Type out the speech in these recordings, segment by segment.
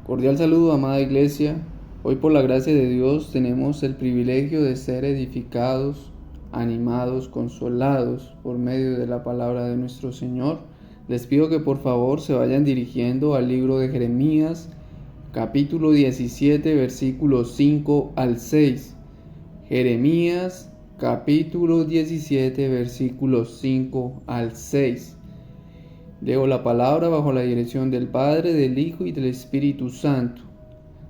Cordial saludo, amada iglesia. Hoy por la gracia de Dios tenemos el privilegio de ser edificados, animados, consolados por medio de la palabra de nuestro Señor. Les pido que por favor se vayan dirigiendo al libro de Jeremías, capítulo 17, versículos 5 al 6. Jeremías, capítulo 17, versículos 5 al 6. Leo la palabra bajo la dirección del Padre, del Hijo y del Espíritu Santo.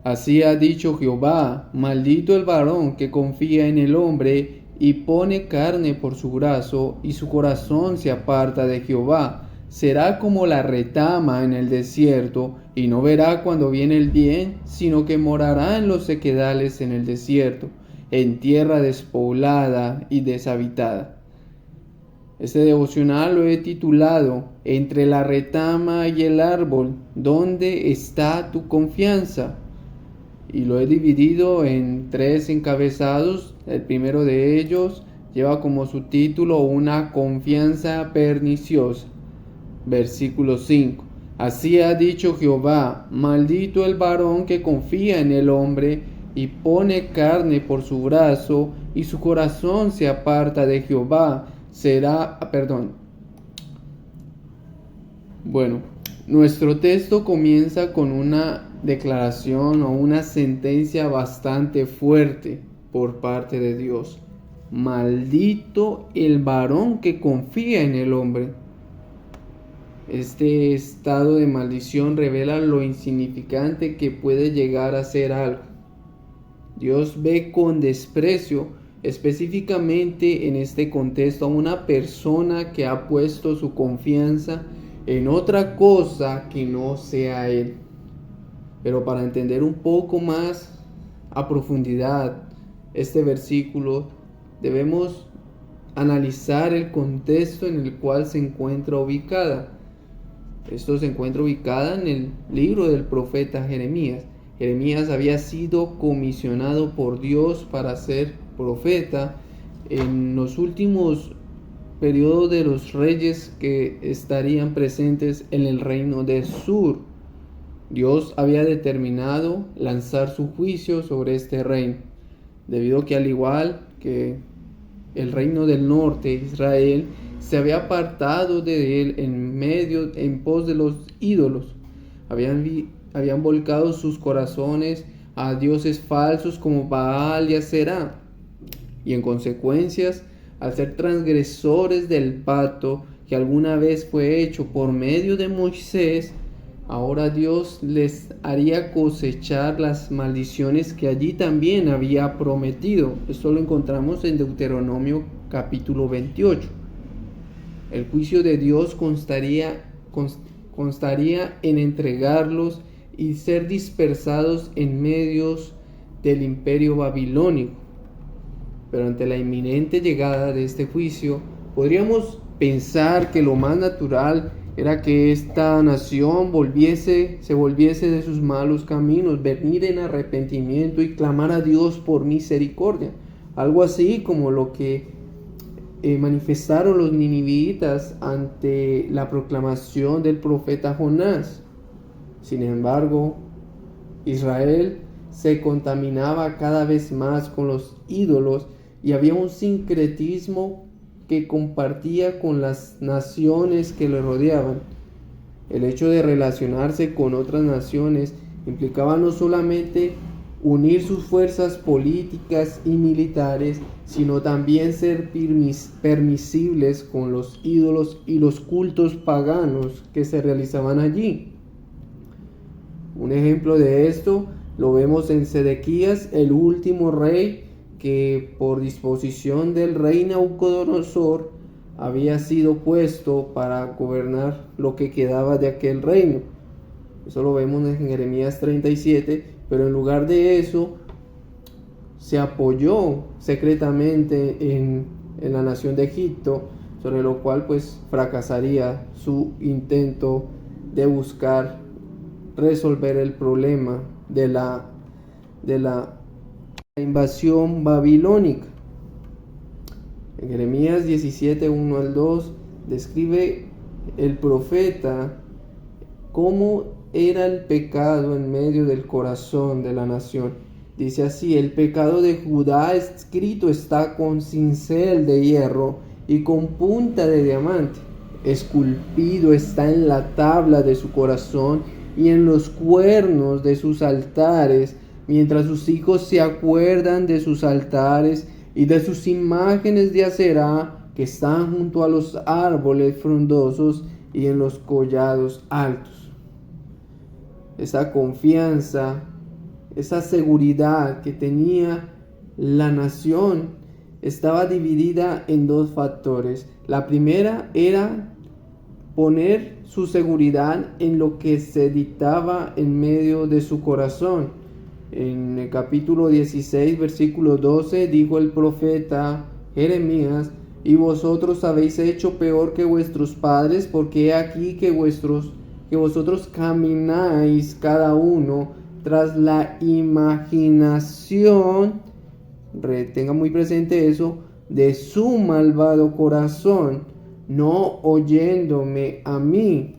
Así ha dicho Jehová: maldito el varón que confía en el hombre y pone carne por su brazo, y su corazón se aparta de Jehová. Será como la retama en el desierto, y no verá cuando viene el bien, sino que morará en los sequedales en el desierto, en tierra despoblada y deshabitada. Este devocional lo he titulado Entre la retama y el árbol, ¿dónde está tu confianza? Y lo he dividido en 3 encabezados. El primero de ellos lleva como subtítulo Una confianza perniciosa. Versículo 5. Así ha dicho Jehová: maldito el varón que confía en el hombre y pone carne por su brazo, y su corazón se aparta de Jehová. Nuestro texto comienza con una declaración o una sentencia bastante fuerte por parte de Dios. Maldito el varón que confía en el hombre. Este estado de maldición revela lo insignificante que puede llegar a ser algo. Dios ve con desprecio, específicamente en este contexto, a una persona que ha puesto su confianza en otra cosa que no sea Él. Pero para entender un poco más a profundidad este versículo, debemos analizar el contexto en el cual se encuentra ubicada. Esto se encuentra ubicada en el libro del profeta Jeremías. Jeremías había sido comisionado por Dios para ser profeta en los últimos periodos de los reyes que estarían presentes en el reino del sur. Dios había determinado lanzar su juicio sobre este reino, debido a que, al igual que el reino del norte, Israel, se había apartado de él en pos de los ídolos. Habían volcado sus corazones a dioses falsos como Baal y Aserá, y en consecuencias, al ser transgresores del pacto que alguna vez fue hecho por medio de Moisés, ahora Dios les haría cosechar las maldiciones que allí también había prometido. Esto lo encontramos en Deuteronomio capítulo 28. El juicio de Dios constaría en entregarlos y ser dispersados en medios del imperio babilónico. Pero ante la inminente llegada de este juicio, podríamos pensar que lo más natural era que esta nación se volviese de sus malos caminos, venir en arrepentimiento y clamar a Dios por misericordia. Algo así como lo que manifestaron los ninivitas ante la proclamación del profeta Jonás. Sin embargo, Israel se contaminaba cada vez más con los ídolos y había un sincretismo que compartía con las naciones que le rodeaban. El hecho de relacionarse con otras naciones implicaba no solamente unir sus fuerzas políticas y militares, sino también ser permisibles con los ídolos y los cultos paganos que se realizaban allí. Un ejemplo de esto lo vemos en Sedequías, el último rey que por disposición del rey Nabucodonosor había sido puesto para gobernar lo que quedaba de aquel reino. Eso lo vemos en Jeremías 37, pero en lugar de eso se apoyó secretamente en la nación de Egipto, sobre lo cual pues fracasaría su intento de buscar resolver el problema de la invasión babilónica. En Jeremías 17, 1 al 2 describe el profeta cómo era el pecado en medio del corazón de la nación. Dice así: el pecado de Judá escrito está con cincel de hierro y con punta de diamante. Esculpido está en la tabla de su corazón y en los cuernos de sus altares, mientras sus hijos se acuerdan de sus altares y de sus imágenes de Aserá que están junto a los árboles frondosos y en los collados altos. Esa confianza, esa seguridad que tenía la nación estaba dividida en dos factores. La primera era poner su seguridad en lo que se dictaba en medio de su corazón. En el capítulo 16, versículo 12, dijo el profeta Jeremías: y vosotros habéis hecho peor que vuestros padres, porque he aquí que vosotros camináis cada uno tras la imaginación, retenga muy presente eso, de su malvado corazón, no oyéndome a mí.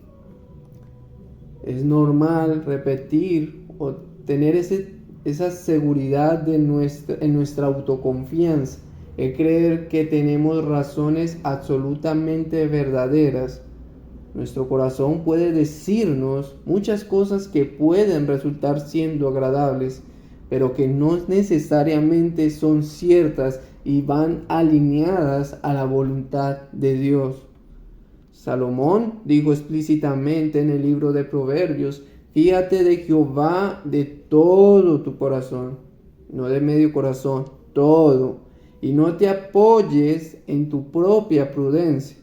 Es normal repetir o tener esa seguridad en nuestra autoconfianza, el creer que tenemos razones absolutamente verdaderas. Nuestro corazón puede decirnos muchas cosas que pueden resultar siendo agradables, pero que no necesariamente son ciertas y van alineadas a la voluntad de Dios. Salomón dijo explícitamente en el libro de Proverbios: fíjate de Jehová de todo tu corazón, no de medio corazón, todo, y no te apoyes en tu propia prudencia.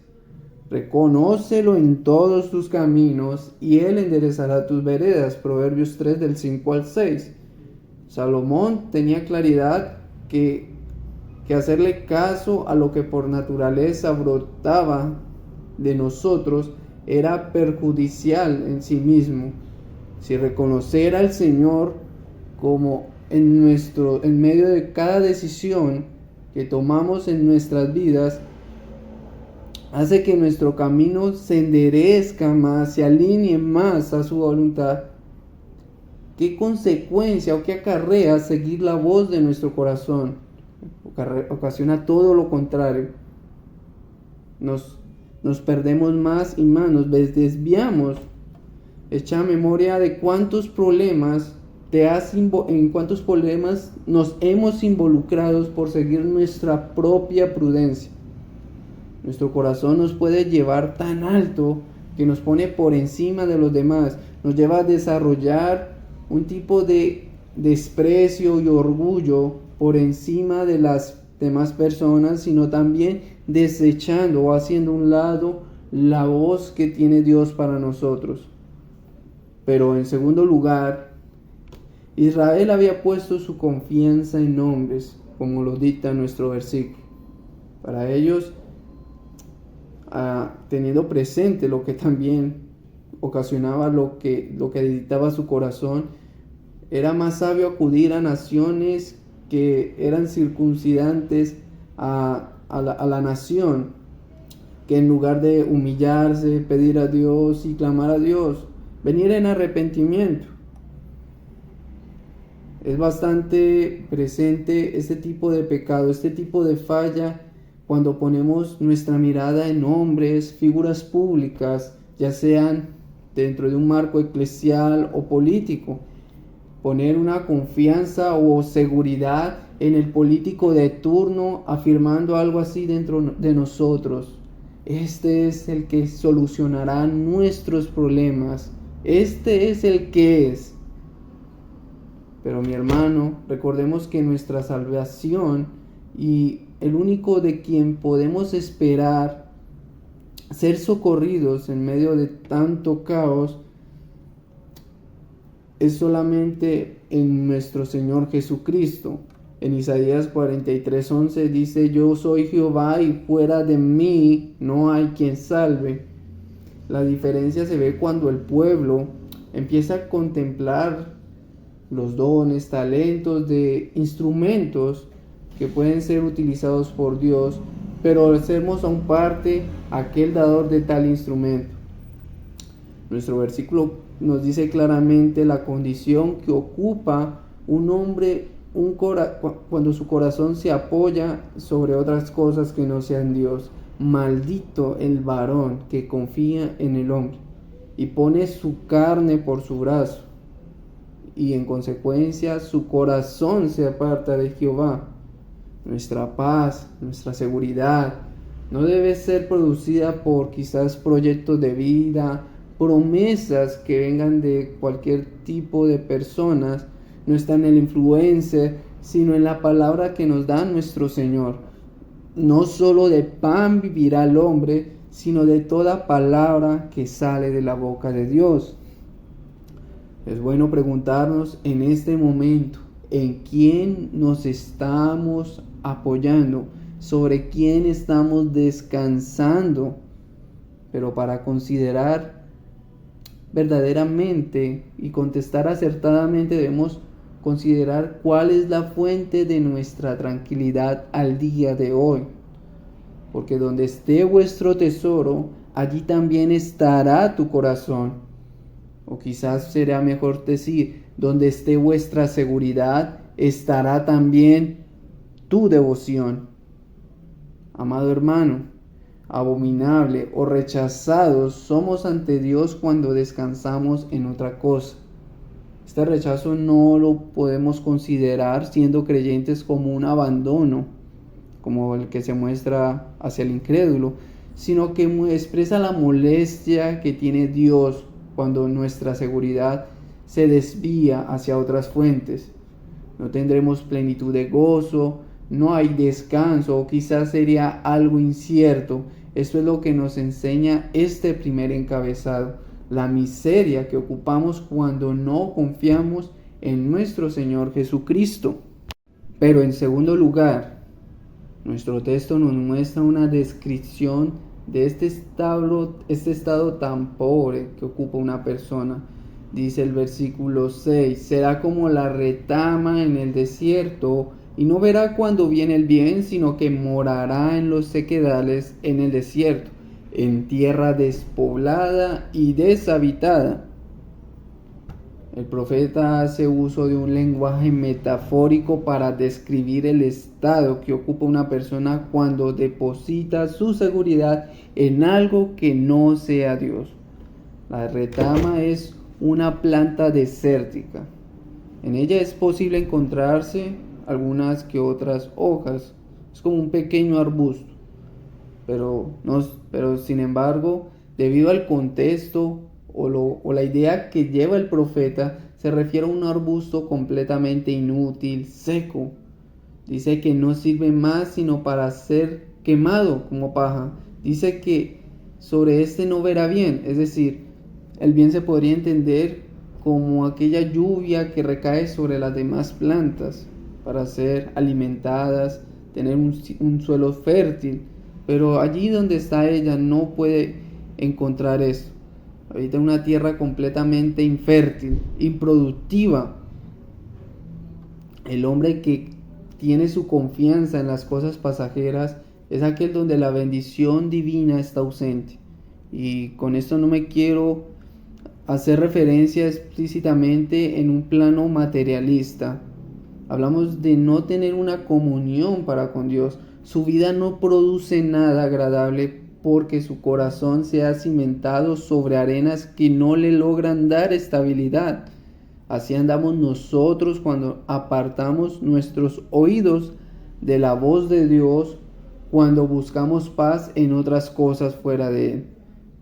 Reconócelo en todos tus caminos y él enderezará tus veredas. Proverbios 3 del 5 al 6. Salomón tenía claridad que hacerle caso a lo que por naturaleza brotaba de nosotros era perjudicial en sí mismo. Si reconocer al Señor como en medio de cada decisión que tomamos en nuestras vidas, hace que nuestro camino se enderezca más, se alinee más a su voluntad. ¿Qué consecuencia o qué acarrea seguir la voz de nuestro corazón? Ocasiona todo lo contrario. Nos perdemos más y más, nos desviamos. Echa memoria de cuántos problemas en cuántos problemas nos hemos involucrado por seguir nuestra propia prudencia. Nuestro corazón nos puede llevar tan alto que nos pone por encima de los demás, nos lleva a desarrollar un tipo de desprecio y orgullo por encima de las demás personas, sino también desechando o haciendo a un lado la voz que tiene Dios para nosotros. Pero en segundo lugar, Israel había puesto su confianza en hombres, como lo dicta nuestro versículo. Para ellos, teniendo presente lo que también ocasionaba lo que dictaba su corazón, era más sabio acudir a naciones que eran circuncidantes a la nación, que en lugar de humillarse, pedir a Dios y clamar a Dios, venir en arrepentimiento. Es bastante presente este tipo de pecado, este tipo de falla, cuando ponemos nuestra mirada en hombres, figuras públicas, ya sean dentro de un marco eclesial o político. Poner una confianza o seguridad en el político de turno, afirmando algo así dentro de nosotros. Este es el que solucionará nuestros problemas. Este es el que es. Pero mi hermano, recordemos que nuestra salvación y el único de quien podemos esperar ser socorridos en medio de tanto caos es solamente en nuestro Señor Jesucristo. En Isaías 43:11 dice: yo soy Jehová y fuera de mí no hay quien salve. La diferencia se ve cuando el pueblo empieza a contemplar los dones, talentos de instrumentos que pueden ser utilizados por Dios, pero hacemos aún parte aquel dador de tal instrumento. Nuestro versículo nos dice claramente la condición que ocupa un hombre cuando su corazón se apoya sobre otras cosas que no sean Dios. Maldito el varón que confía en el hombre y pone su carne por su brazo, y en consecuencia su corazón se aparta de Jehová. Nuestra paz, nuestra seguridad, no debe ser producida por quizás proyectos de vida, promesas que vengan de cualquier tipo de personas. No está en el influencer, sino en la palabra que nos da nuestro Señor. No solo de pan vivirá el hombre, sino de toda palabra que sale de la boca de Dios. Es bueno preguntarnos en este momento, ¿en quién nos estamos apoyando? ¿Sobre quién estamos descansando? Pero para considerar verdaderamente y contestar acertadamente, debemos considerar cuál es la fuente de nuestra tranquilidad al día de hoy. Porque donde esté vuestro tesoro, allí también estará tu corazón. O quizás sería mejor decir, donde esté vuestra seguridad, estará también tu devoción. Amado hermano, abominable o rechazados somos ante Dios cuando descansamos en otra cosa. Este rechazo no lo podemos considerar siendo creyentes como un abandono, como el que se muestra hacia el incrédulo, sino que expresa la molestia que tiene Dios cuando nuestra seguridad se desvía hacia otras fuentes. No tendremos plenitud de gozo, no hay descanso, o quizás sería algo incierto. Esto es lo que nos enseña este primer encabezado, la miseria que ocupamos cuando no confiamos en nuestro Señor Jesucristo. Pero en segundo lugar, nuestro texto nos muestra una descripción de este estado tan pobre que ocupa una persona. Dice el versículo 6, será como la retama en el desierto, y no verá cuando viene el bien, sino que morará en los sequedales en el desierto, en tierra despoblada y deshabitada. El profeta hace uso de un lenguaje metafórico para describir el estado que ocupa una persona cuando deposita su seguridad en algo que no sea Dios. La retama es una planta desértica. En ella es posible encontrarse algunas que otras hojas. Es como un pequeño arbusto. Pero sin embargo, debido al contexto o la idea que lleva el profeta, se refiere a un arbusto completamente inútil, seco. Dice que no sirve más sino para ser quemado como paja. Dice que sobre este no verá bien, es decir, el bien se podría entender como aquella lluvia que recae sobre las demás plantas para ser alimentadas, tener un suelo fértil. Pero allí donde está ella no puede encontrar eso. Habita una tierra completamente infértil, improductiva. El hombre que tiene su confianza en las cosas pasajeras es aquel donde la bendición divina está ausente. Y con esto no me quiero hacer referencia explícitamente en un plano materialista. Hablamos de no tener una comunión para con Dios. Su vida no produce nada agradable porque su corazón se ha cimentado sobre arenas que no le logran dar estabilidad. Así andamos nosotros cuando apartamos nuestros oídos de la voz de Dios, cuando buscamos paz en otras cosas fuera de Él.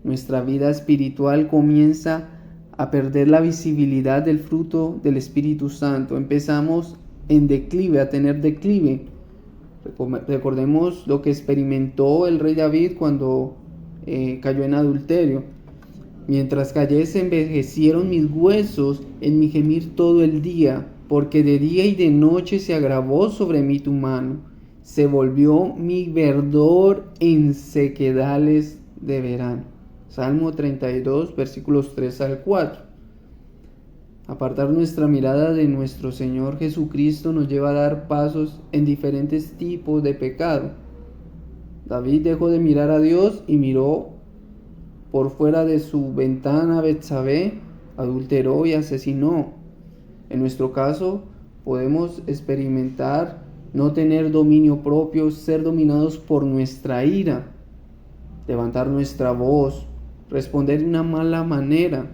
Nuestra vida espiritual comienza a perder la visibilidad del fruto del Espíritu Santo. Empezamos en declive, a tener declive. Recordemos lo que experimentó el rey David cuando cayó en adulterio. Mientras callé se envejecieron mis huesos en mi gemir todo el día, porque de día y de noche se agravó sobre mí tu mano. Se volvió mi verdor en sequedales de verano. Salmo 32, versículos 3 al 4. Apartar nuestra mirada de nuestro Señor Jesucristo nos lleva a dar pasos en diferentes tipos de pecado. David dejó de mirar a Dios y miró por fuera de su ventana a Betsabé, adulteró y asesinó. En nuestro caso, podemos experimentar no tener dominio propio, ser dominados por nuestra ira, levantar nuestra voz, responder de una mala manera.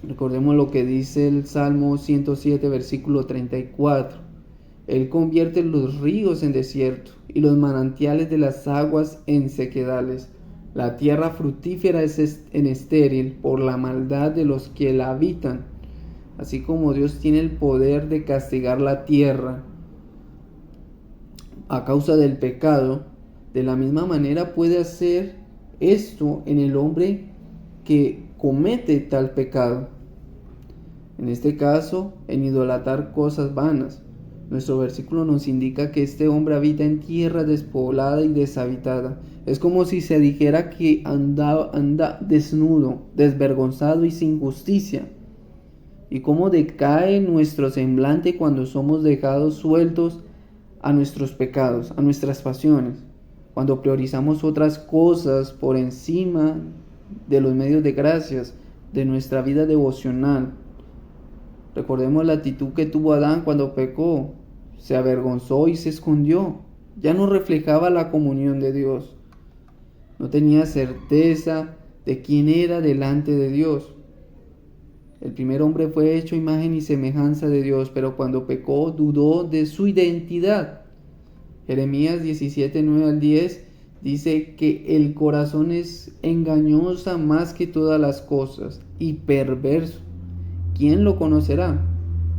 Recordemos lo que dice el Salmo 107, versículo 34. Él convierte los ríos en desierto y los manantiales de las aguas en sequedales. La tierra fructífera es estéril por la maldad de los que la habitan. Así como Dios tiene el poder de castigar la tierra a causa del pecado, de la misma manera puede hacer esto en el hombre que comete tal pecado. En este caso, en idolatrar cosas vanas. Nuestro versículo nos indica que este hombre habita en tierra despoblada y deshabitada. Es como si se dijera que anda desnudo, desvergonzado y sin justicia. Y cómo decae nuestro semblante cuando somos dejados sueltos a nuestros pecados, a nuestras pasiones, cuando priorizamos otras cosas por encima de los medios de gracias, de nuestra vida devocional. Recordemos la actitud que tuvo Adán cuando pecó. Se avergonzó y se escondió. Ya no reflejaba la comunión de Dios. No tenía certeza de quién era delante de Dios. El primer hombre fue hecho imagen y semejanza de Dios, pero cuando pecó dudó de su identidad. Jeremías 17, 9 al 10 dice que el corazón es engañosa más que todas las cosas y perverso. ¿Quién lo conocerá?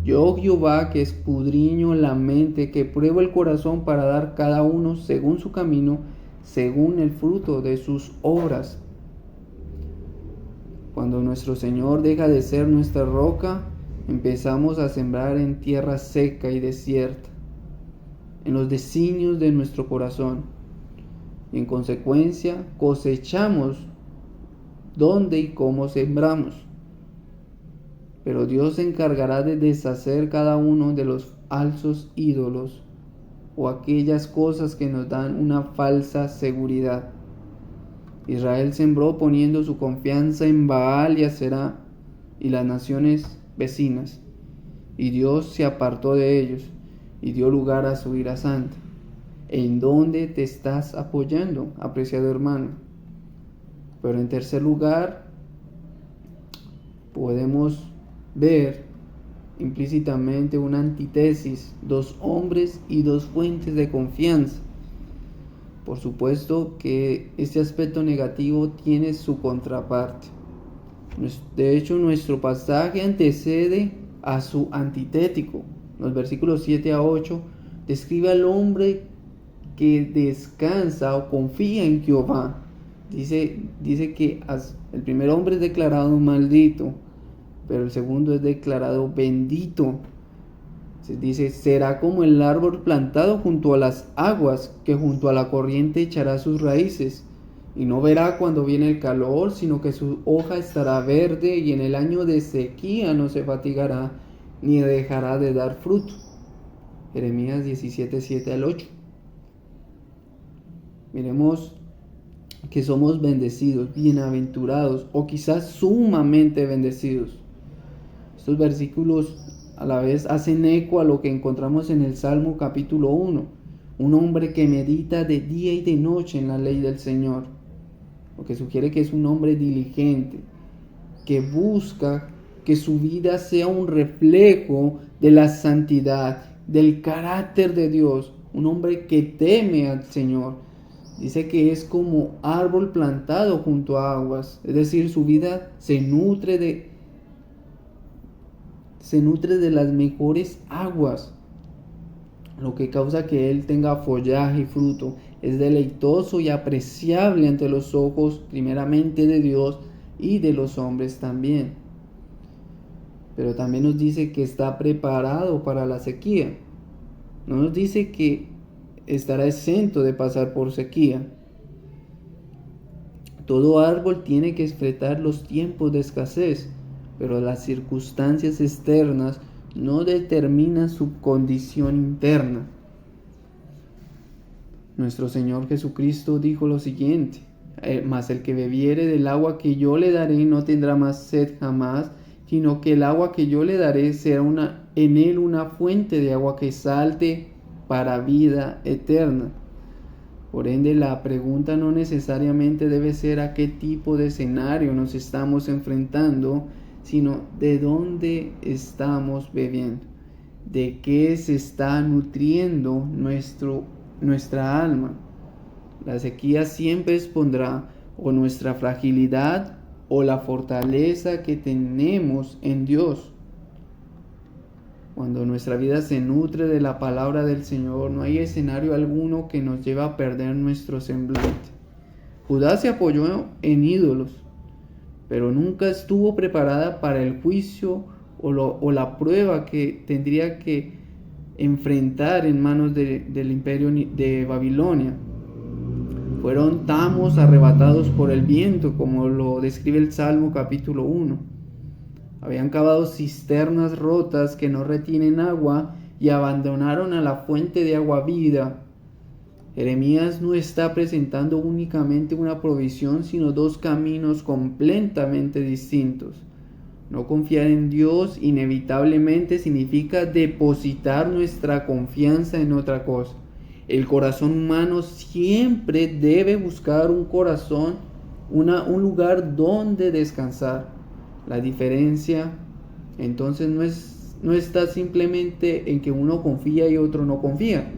Yo, Jehová, que escudriño la mente, que pruebo el corazón para dar cada uno según su camino, según el fruto de sus obras. Cuando nuestro Señor deja de ser nuestra roca, empezamos a sembrar en tierra seca y desierta, en los designios de nuestro corazón. Y en consecuencia cosechamos dónde y cómo sembramos. Pero Dios se encargará de deshacer cada uno de los falsos ídolos o aquellas cosas que nos dan una falsa seguridad. Israel sembró poniendo su confianza en Baal y Aserá y las naciones vecinas, y Dios se apartó de ellos y dio lugar a su ira santa. ¿En dónde te estás apoyando, apreciado hermano? Pero en tercer lugar, podemos ver implícitamente una antítesis, dos hombres y dos fuentes de confianza. Por supuesto que este aspecto negativo tiene su contraparte. De hecho, nuestro pasaje antecede a su antitético. Los versículos 7 a 8 describe al hombre que descansa o confía en Jehová. Dice que el primer hombre es declarado maldito, pero el segundo es declarado bendito. Se dice, será como el árbol plantado junto a las aguas, que junto a la corriente echará sus raíces, y no verá cuando viene el calor, sino que su hoja estará verde, y en el año de sequía no se fatigará, ni dejará de dar fruto. Jeremías 17, 7 al 8. Miremos que somos bendecidos, bienaventurados, o quizás sumamente bendecidos. Estos versículos a la vez hacen eco a lo que encontramos en el Salmo capítulo 1, un hombre que medita de día y de noche en la ley del Señor, lo que sugiere que es un hombre diligente, que busca que su vida sea un reflejo de la santidad, del carácter de Dios, un hombre que teme al Señor. Dice que es como árbol plantado junto a aguas, es decir, su vida se nutre de las mejores aguas, lo que causa que él tenga follaje y fruto. Es deleitoso y apreciable ante los ojos, primeramente de Dios y de los hombres también. Pero también nos dice que está preparado para la sequía. No nos dice que estará exento de pasar por sequía. Todo árbol tiene que enfrentar los tiempos de escasez, pero las circunstancias externas no determinan su condición interna. Nuestro Señor Jesucristo dijo lo siguiente: Mas el que bebiere del agua que yo le daré no tendrá más sed jamás, sino que el agua que yo le daré será en él una fuente de agua que salte para vida eterna. Por ende, la pregunta no necesariamente debe ser a qué tipo de escenario nos estamos enfrentando, sino de dónde estamos bebiendo, de qué se está nutriendo nuestra alma. La sequía siempre expondrá o nuestra fragilidad o la fortaleza que tenemos en Dios. Cuando nuestra vida se nutre de la palabra del Señor, no hay escenario alguno que nos lleve a perder nuestro semblante. Judá se apoyó en ídolos, pero nunca estuvo preparada para el juicio o la prueba que tendría que enfrentar en manos del imperio de Babilonia. Fueron tamos arrebatados por el viento, como lo describe el Salmo capítulo 1. Habían cavado cisternas rotas que no retienen agua y abandonaron a la fuente de agua vida. Jeremías no está presentando únicamente una provisión, sino dos caminos completamente distintos. No confiar en Dios inevitablemente significa depositar nuestra confianza en otra cosa. El corazón humano siempre debe buscar un lugar donde descansar. La diferencia entonces no está simplemente en que uno confía y otro no confía,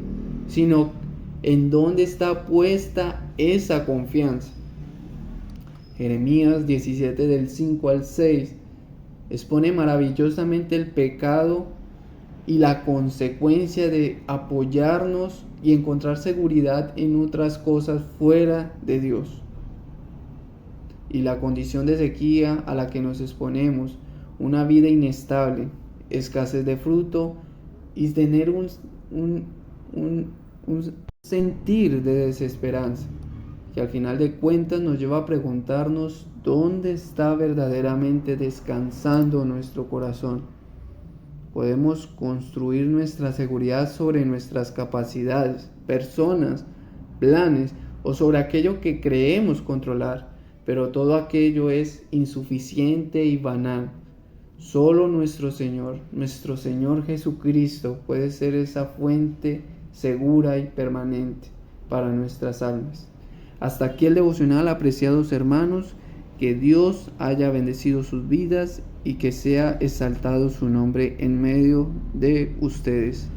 sino en dónde está puesta esa confianza. Jeremías 17 del 5 al 6 expone maravillosamente el pecado y la consecuencia de apoyarnos y encontrar seguridad en otras cosas fuera de Dios. Y la condición de sequía a la que nos exponemos, una vida inestable, escasez de fruto y tener un sentir de desesperanza, que al final de cuentas nos lleva a preguntarnos dónde está verdaderamente descansando nuestro corazón. Podemos construir nuestra seguridad sobre nuestras capacidades, personas, planes o sobre aquello que creemos controlar. Pero todo aquello es insuficiente y banal. Solo nuestro Señor Jesucristo puede ser esa fuente segura y permanente para nuestras almas. Hasta aquí el devocional, apreciados hermanos. Que Dios haya bendecido sus vidas y que sea exaltado su nombre en medio de ustedes.